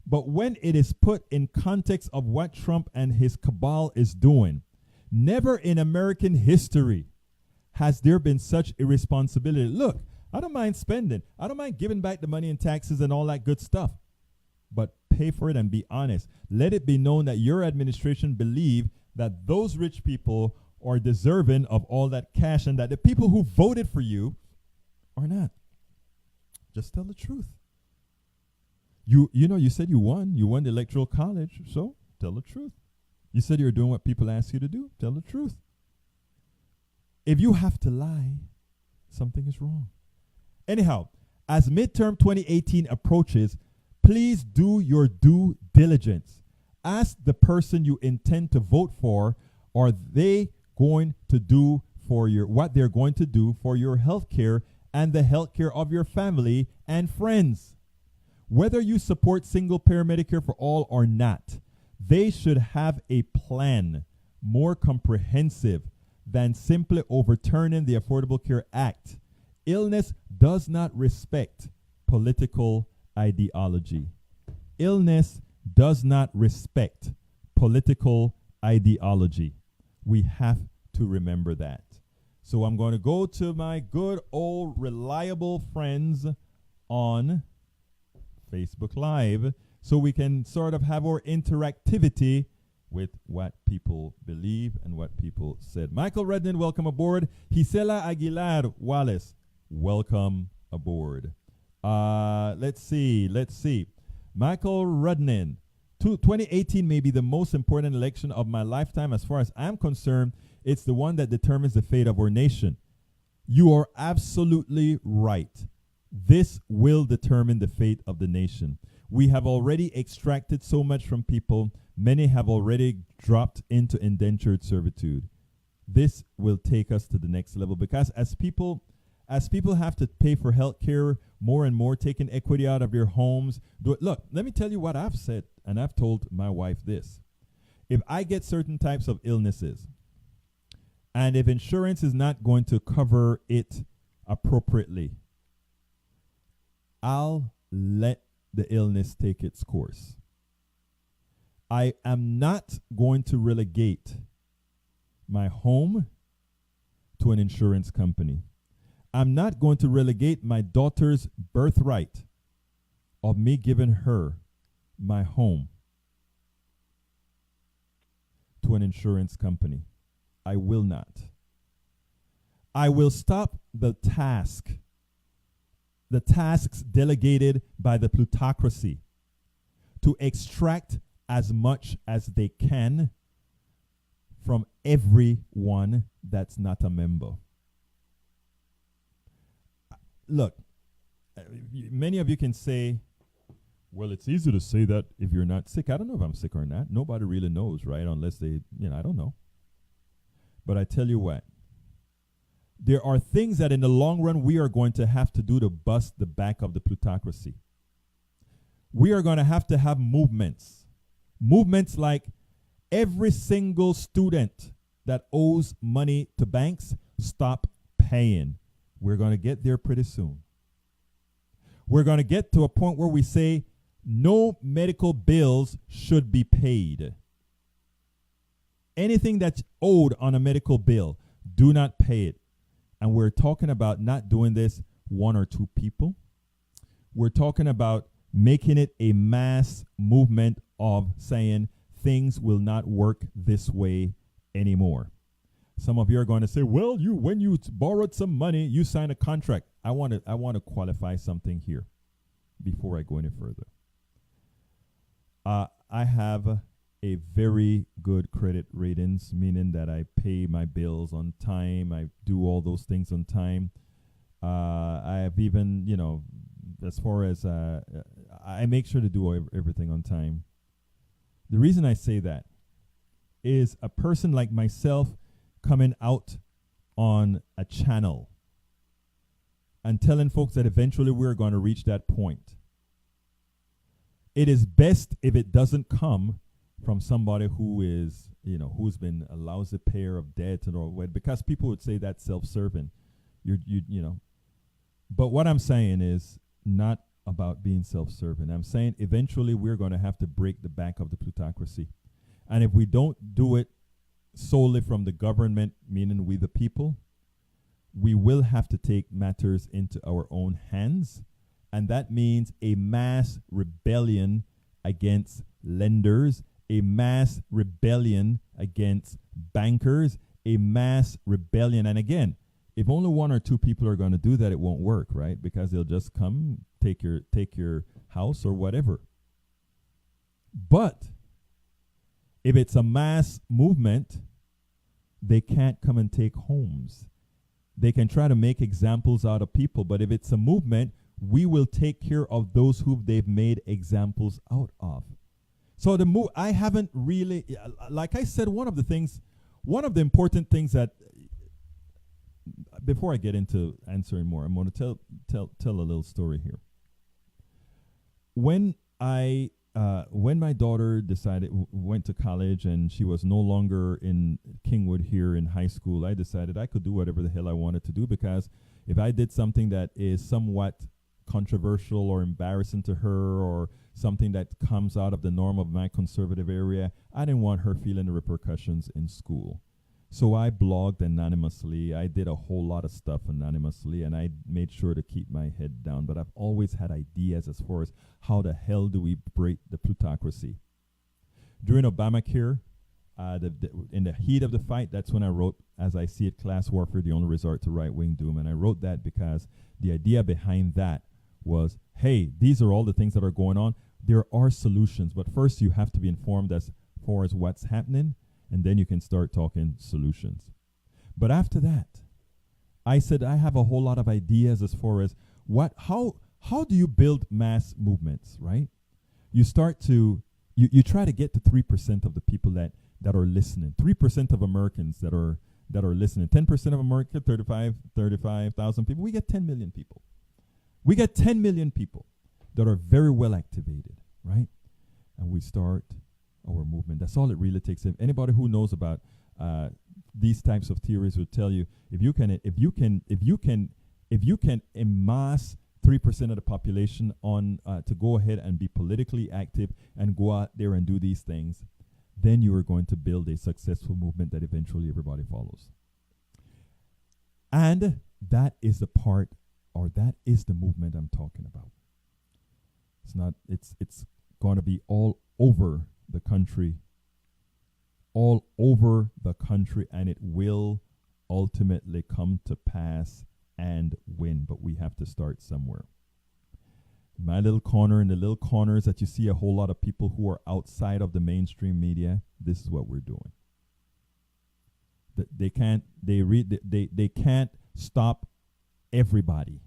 But when it is put in context of what Trump and his cabal is doing, never in American history has there been such irresponsibility. Look, I don't mind spending. I don't mind giving back the money in taxes and all that good stuff. But pay for it and be honest. Let it be known that your administration believe that those rich people are deserving of all that cash and that the people who voted for you are not. Just tell the truth. You said you won the electoral college, so tell the truth. You said you're doing what people ask you to do, tell the truth. If you have to lie, something is wrong. Anyhow, as midterm 2018 approaches, please do your due diligence. Ask the person you intend to vote for, are they going to do for what they're going to do for your health care and the health care of your family and friends. Whether you support single-payer Medicare for all or not, they should have a plan more comprehensive than simply overturning the Affordable Care Act. Illness does not respect political ideology. Illness does not respect political ideology. We have to remember that. So I'm going to go to my good old reliable friends on Facebook Live so we can sort of have our interactivity with what people believe and what people said. Michael Redden, welcome aboard. Gisela Aguilar Wallace, welcome aboard. Let's see. Michael Rudnin, 2018 may be the most important election of my lifetime. As far as I'm concerned, it's the one that determines the fate of our nation. You are absolutely right. This will determine the fate of the nation. We have already extracted so much from people. Many have already dropped into indentured servitude. This will take us to the next level because as people have to pay for health care more and more, taking equity out of their homes. Look, let me tell you what I've said, and I've told my wife this. If I get certain types of illnesses, and if insurance is not going to cover it appropriately, I'll let the illness take its course. I am not going to relegate my home to an insurance company. I'm not going to relegate my daughter's birthright of me giving her my home to an insurance company. I will not. I will stop the tasks delegated by the plutocracy to extract as much as they can from everyone that's not a member. Look, many of you can say, well, it's easy to say that if you're not sick. I don't know if I'm sick or not. Nobody really knows, right? Unless they, I don't know. But I tell you what, there are things that in the long run we are going to have to do to bust the back of the plutocracy. We are going to have movements. Movements like every single student that owes money to banks, stop paying. We're going to get there pretty soon. We're going to get to a point where we say no medical bills should be paid. Anything that's owed on a medical bill, do not pay it. And we're talking about not doing this one or two people. We're talking about making it a mass movement of saying things will not work this way anymore. Some of you are going to say, well, when you borrowed some money, you signed a contract. I want to qualify something here before I go any further. I have a very good credit ratings, meaning that I pay my bills on time. I do all those things on time. I have even, as far as I make sure to do everything on time. The reason I say that is a person like myself coming out on a channel and telling folks that eventually we're going to reach that point. It is best if it doesn't come from somebody who is, who's been a lousy payer of debt and all, because people would say that's self-serving. But what I'm saying is not about being self-serving. I'm saying eventually we're going to have to break the back of the plutocracy. And if we don't do it solely from the government, meaning we the people, we will have to take matters into our own hands. And that means a mass rebellion against lenders, a mass rebellion against bankers, a mass rebellion. And again, if only one or two people are going to do that, it won't work, right? Because they'll just come take your house or whatever. But if it's a mass movement, they can't come and take homes. They can try to make examples out of people, but if it's a movement, we will take care of those who they've made examples out of. So I haven't really, like I said, one of the important things that, before I get into answering more, I'm going to tell a little story here. When my daughter went to college and she was no longer in Kingwood here in high school, I decided I could do whatever the hell I wanted to do, because if I did something that is somewhat controversial or embarrassing to her, or something that comes out of the norm of my conservative area, I didn't want her feeling the repercussions in school. So I blogged anonymously. I did a whole lot of stuff anonymously, and I made sure to keep my head down. But I've always had ideas as far as how the hell do we break the plutocracy. During Obamacare, in the heat of the fight, that's when I wrote, As I See It, Class Warfare, the Only Resort to Right-Wing Doom. And I wrote that because the idea behind that was, hey, these are all the things that are going on. There are solutions, but first you have to be informed as far as what's happening, and then you can start talking solutions. But after that, I said I have a whole lot of ideas as far as how do you build mass movements, right? You start to, you try to get to 3% of the people that are listening, 3% of Americans that are listening, 10% of America, 35,000 people. We get 10 million people. We get 10 million people that are very well activated, right? And we start our movement. That's all it really takes. If anybody who knows about these types of theories will tell you, if you can amass 3% of the population on to go ahead and be politically active and go out there and do these things, then you are going to build a successful movement that eventually everybody follows. And that is the part, or that is the movement I'm talking about. It's going to be all over the country, and it will ultimately come to pass and win, but we have to start somewhere. My little corner, in the little corners that you see a whole lot of people who are outside of the mainstream media, this is what we're doing. They can't stop everybody.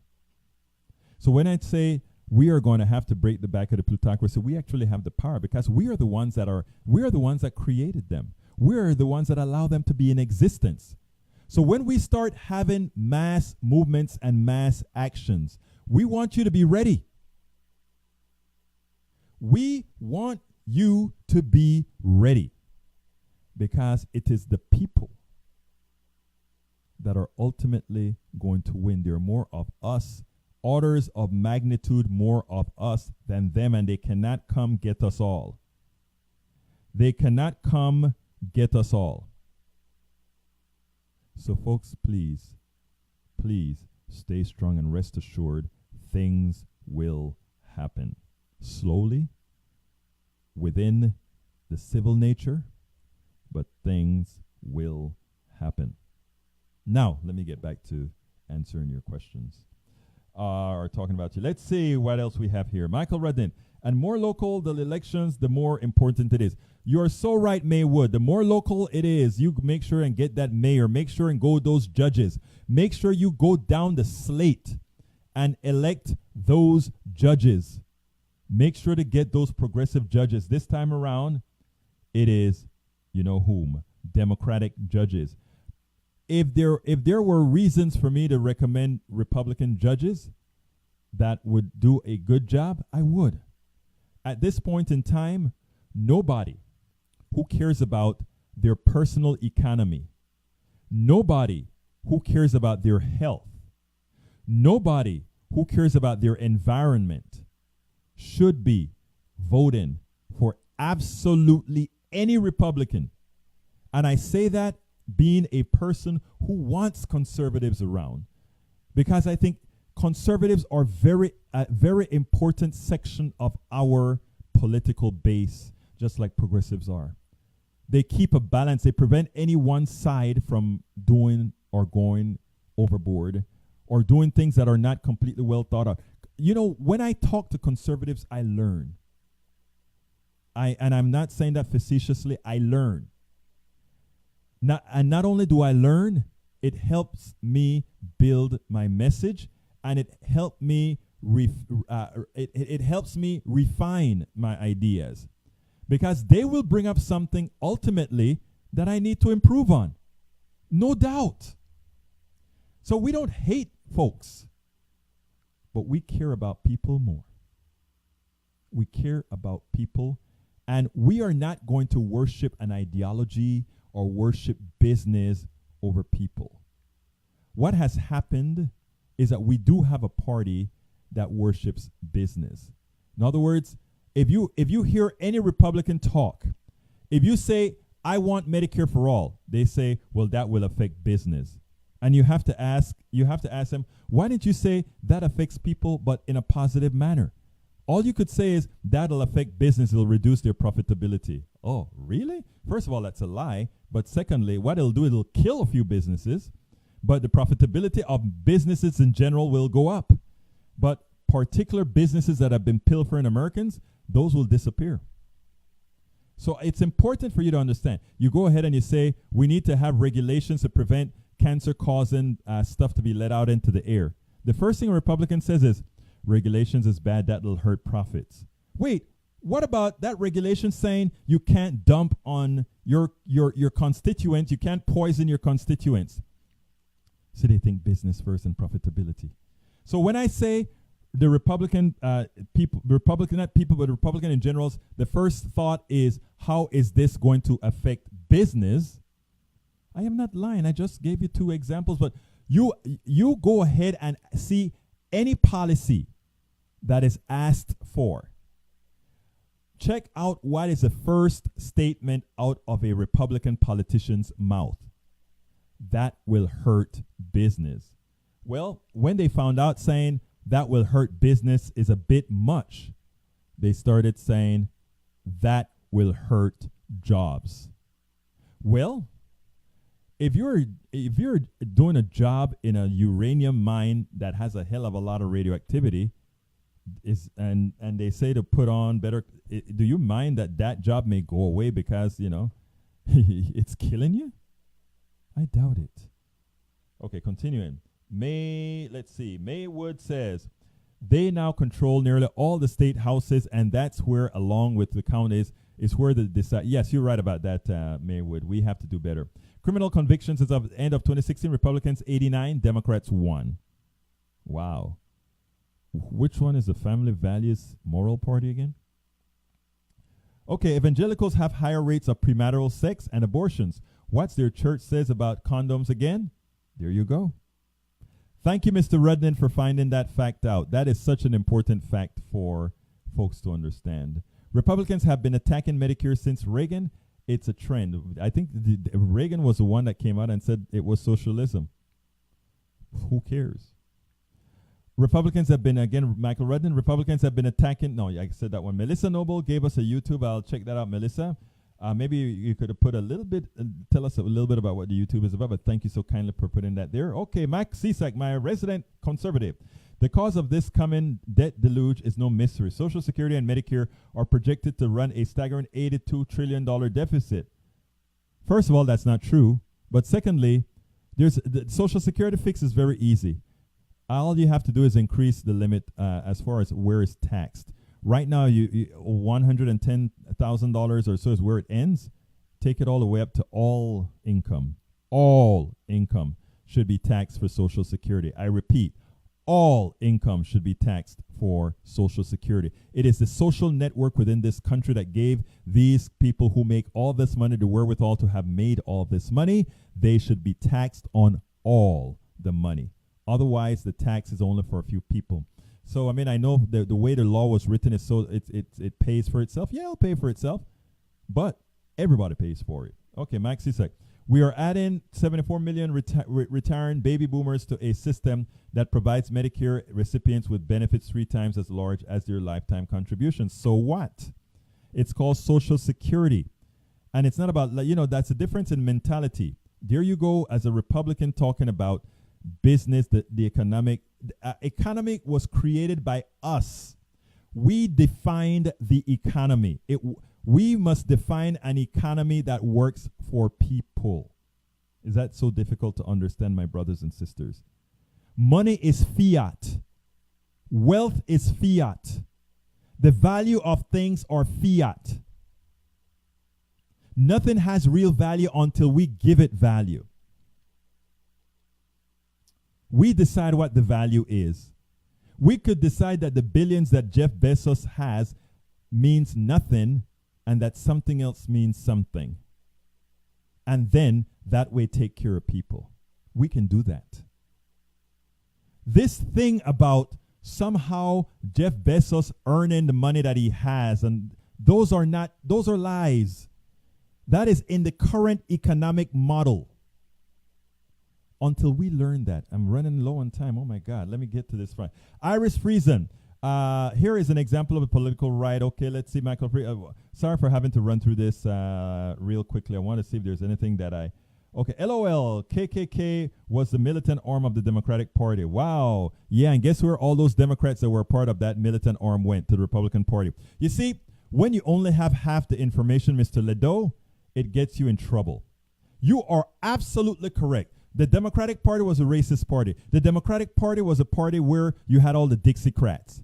So when I say we are going to have to break the back of the plutocracy, we actually have the power, because we are the ones that created them. We are the ones that allow them to be in existence. So when we start having mass movements and mass actions, we want you to be ready. We want you to be ready, because it is the people that are ultimately going to win. There are more of us, orders of magnitude more of us than them, and they cannot come get us all. They cannot come get us all. So folks, please stay strong and rest assured things will happen. Slowly, within the civil nature, but things will happen. Now, let me get back to answering your questions. Or talking about you. Let's see what else we have here. Michael Rudin. And more local the elections, the more important it is. You are so right, Maywood. The more local it is, you make sure and get that mayor. Make sure and go those judges. Make sure you go down the slate and elect those judges. Make sure to get those progressive judges. This time around, it is, you know whom, Democratic judges. If there were reasons for me to recommend Republican judges that would do a good job, I would. At this point in time, nobody who cares about their personal economy, nobody who cares about their health, nobody who cares about their environment should be voting for absolutely any Republican. And I say that being a person who wants conservatives around, because I think conservatives are a very important section of our political base, just like progressives are. They keep a balance. They prevent any one side from doing or going overboard or doing things that are not completely well thought out. You know, when I talk to conservatives, I learn. And I'm not saying that facetiously, I learn. Not only do I learn, it helps me build my message, and it helps me refine my ideas, because they will bring up something ultimately that I need to improve on, no doubt. So we don't hate folks, but we care about people more. We care about people, and we are not going to worship an ideology or worship business over people. What has happened is that we do have a party that worships business. In other words, if you hear any Republican talk, if you say, I want Medicare for all, they say, well, that will affect business. And you have to ask them, why didn't you say that affects people but in a positive manner? All you could say is that'll affect business, it'll reduce their profitability. Oh, really? First of all, that's a lie. But secondly, what it'll do, it'll kill a few businesses, but the profitability of businesses in general will go up. But particular businesses that have been pilfering Americans, those will disappear. So it's important for you to understand. You go ahead and you say, we need to have regulations to prevent cancer-causing stuff to be let out into the air. The first thing a Republican says is, regulations is bad, that'll hurt profits. Wait, what about that regulation saying you can't dump on your constituents, you can't poison your constituents? So they think business first and profitability. So when I say the Republican people, not people, but Republican in general, the first thought is, how is this going to affect business? I am not lying. I just gave you two examples, but you go ahead and see any policy that is asked for. Check out what is the first statement out of a Republican politician's mouth. That will hurt business. Well, when they found out saying that will hurt business is a bit much, they started saying that will hurt jobs. Well, if you're doing a job in a uranium mine that has a hell of a lot of radioactivity, and they say to put on better, do you mind that job may go away because it's killing you? I doubt it. Okay, continuing. Let's see. Maywood says they now control nearly all the state houses, and that's where, along with the counties, is where the decide. Yes, you're right about that, Maywood. We have to do better. Criminal convictions as of the end of 2016, Republicans 89, Democrats 1. Wow. Which one is the Family Values Moral Party again? Okay, evangelicals have higher rates of premarital sex and abortions. What's their church says about condoms again? There you go. Thank you, Mr. Rudnan, for finding that fact out. That is such an important fact for folks to understand. Republicans have been attacking Medicare since Reagan. It's a trend. I think Reagan was the one that came out and said it was socialism. Who cares? Republicans have been, again, Michael Rudnan, Republicans have been attacking, no, I said that one. Melissa Noble gave us a YouTube. I'll check that out, Melissa. Maybe you could have put a little bit, tell us a little bit about what the YouTube is about, but thank you so kindly for putting that there. Okay, Mike Cisak, my resident conservative. The cause of this coming debt deluge is no mystery. Social Security and Medicare are projected to run a staggering $82 trillion deficit. First of all, that's not true. But secondly, the Social Security fix is very easy. All you have to do is increase the limit as far as where it's taxed. Right now, you $110,000 or so is where it ends. Take it all the way up to all income. All income should be taxed for Social Security. I repeat, all income should be taxed for Social Security. It is the social network within this country that gave these people who make all this money the wherewithal to have made all this money. They should be taxed on all the money. Otherwise, the tax is only for a few people. So, I mean, I know the way the law was written is so it pays for itself. Yeah, it'll pay for itself, but everybody pays for it. Okay, Max Cisak. We are adding 74 million retiring baby boomers to a system that provides Medicare recipients with benefits 3 times as large as their lifetime contributions. So what? It's called Social Security. And it's not about, that's a difference in mentality. There you go as a Republican talking about business, the economic. Economy was created by us. We defined the economy. We must define an economy that works for people. Is that so difficult to understand, my brothers and sisters? Money is fiat. Wealth is fiat. The value of things are fiat. Nothing has real value until we give it value. We decide what the value is. We could decide that the billions that Jeff Bezos has means nothing and that something else means something. And then that way take care of people. We can do that. This thing about somehow Jeff Bezos earning the money that he has, and those are lies. That is in the current economic model. Until we learn that. I'm running low on time. Oh my God. Let me get to this front. Iris Friesen. Here is an example of a political right. Okay, let's see, Michael. Sorry for having to run through this real quickly. I want to see if there's anything that Okay, LOL. KKK was the militant arm of the Democratic Party. Wow. Yeah, and guess where all those Democrats that were part of that militant arm went? To the Republican Party. You see, when you only have half the information, Mr. Ledo, it gets you in trouble. You are absolutely correct. The Democratic Party was a racist party. The Democratic Party was a party where you had all the Dixiecrats.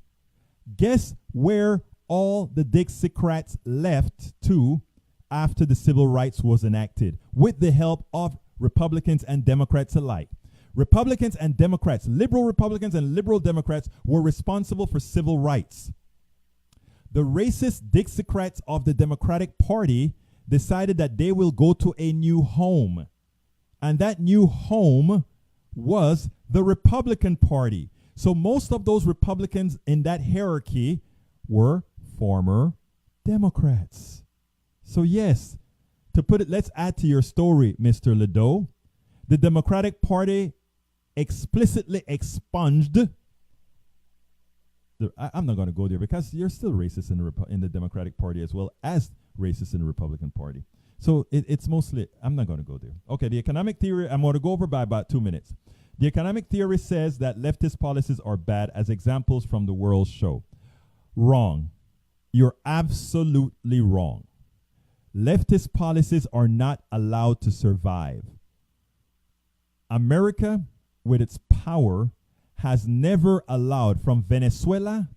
Guess where all the Dixiecrats left to after the civil rights was enacted, with the help of Republicans and Democrats alike. Republicans and Democrats, liberal Republicans and liberal Democrats, were responsible for civil rights. The racist Dixiecrats of the Democratic Party decided that they will go to a new home. And that new home was the Republican Party. So most of those Republicans in that hierarchy were former Democrats. So yes, to put it, let's add to your story, Mr. Ledo. The Democratic Party explicitly expunged. I'm not going to go there because you're still racist in the Democratic Party as well as racist in the Republican Party. So it's mostly, I'm not going to go there. Okay, the economic theory, I'm going to go over by about 2 minutes. The economic theory says that leftist policies are bad, as examples from the world show. Wrong. You're absolutely wrong. Leftist policies are not allowed to survive. America, with its power, has never allowed, from Venezuela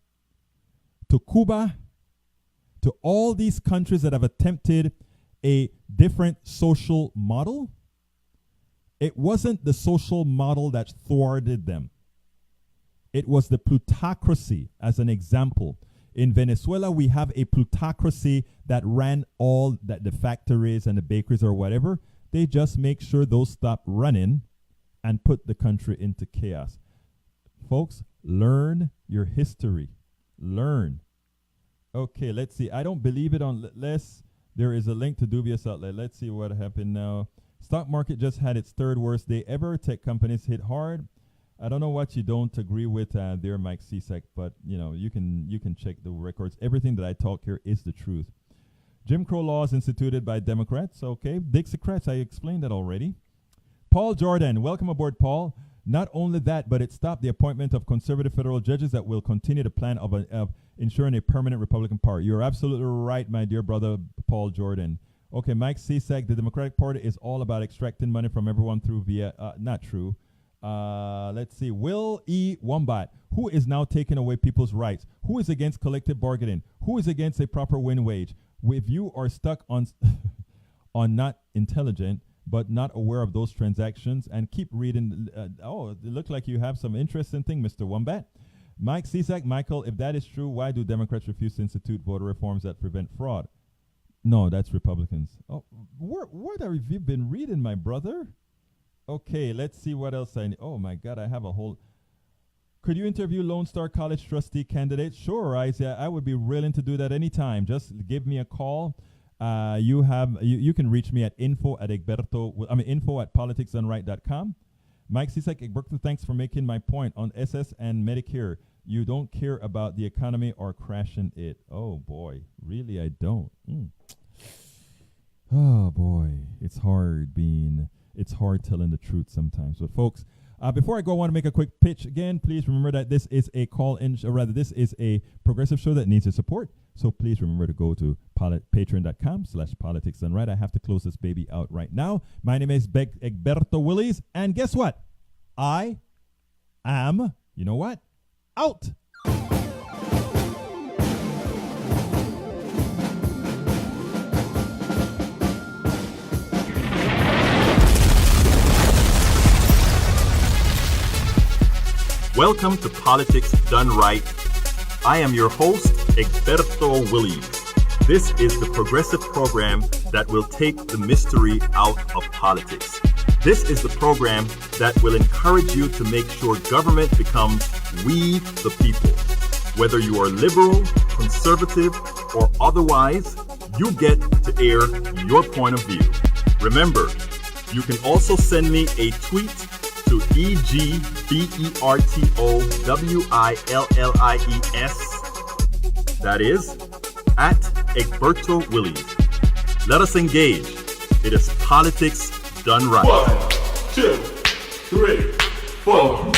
to Cuba to all these countries that have attempted a different social model, it wasn't the social model that thwarted them. It was the plutocracy, as an example. In Venezuela, we have a plutocracy that ran all that the factories and the bakeries or whatever. They just make sure those stop running and put the country into chaos. Folks, learn your history. Learn. Okay, let's see. I don't believe it unless there is a link to dubious outlet. Let's see what happened now. Stock market just had its third worst day ever. Tech companies hit hard. I don't know what you don't agree with there, Mike Cisak, but you know you can check the records. Everything that I talk here is the truth. Jim Crow laws instituted by Democrats. Okay, Dixiecrats, I explained that already. Paul Jordan, welcome aboard, Paul. Not only that, but it stopped the appointment of conservative federal judges that will continue the plan of ensuring a permanent Republican power. You're absolutely right, my dear brother, Paul Jordan. Okay, Mike Cisak, the Democratic Party is all about extracting money from everyone through via, not true. Let's see, Will E. Wombat, who is now taking away people's rights? Who is against collective bargaining? Who is against a proper win wage? If you are stuck on, on not intelligent, but not aware of those transactions, and keep reading. Oh, it looked like you have some interesting thing, Mr. Wombat. Mike Cisak, Michael, if that is true, why do Democrats refuse to institute voter reforms that prevent fraud? No, that's Republicans. Oh, what have you been reading, my brother? Okay, let's see what else I need. Oh my God, I have a whole. Could you interview Lone Star College trustee candidates? Sure, I would be willing to do that anytime. Just give me a call. You can reach me at info at politicsdoneright.com. Mike Cisak, Egberto, thanks for making my point on SS and Medicare. You don't care about the economy or crashing it. Oh boy, really I don't. Oh boy, it's hard telling the truth sometimes. But folks, before I go, I want to make a quick pitch again. Please remember that this is a call-in, or rather, this is a progressive show that needs your support. So please remember to go to patreon.com/politicsdoneright. I have to close this baby out right now. My name is Egberto Willies, and guess what? I am, you know what? Out. Welcome to Politics Done Right. I am your host, Egberto Willies. This is the progressive program that will take the mystery out of politics. This is the program that will encourage you to make sure government becomes we the people. Whether you are liberal, conservative, or otherwise, you get to air your point of view. Remember, you can also send me a tweet to EGBERTOWILLIES. That is, at Egberto Willies. Let us engage. It is politics done right. 1, 2, 3, 4.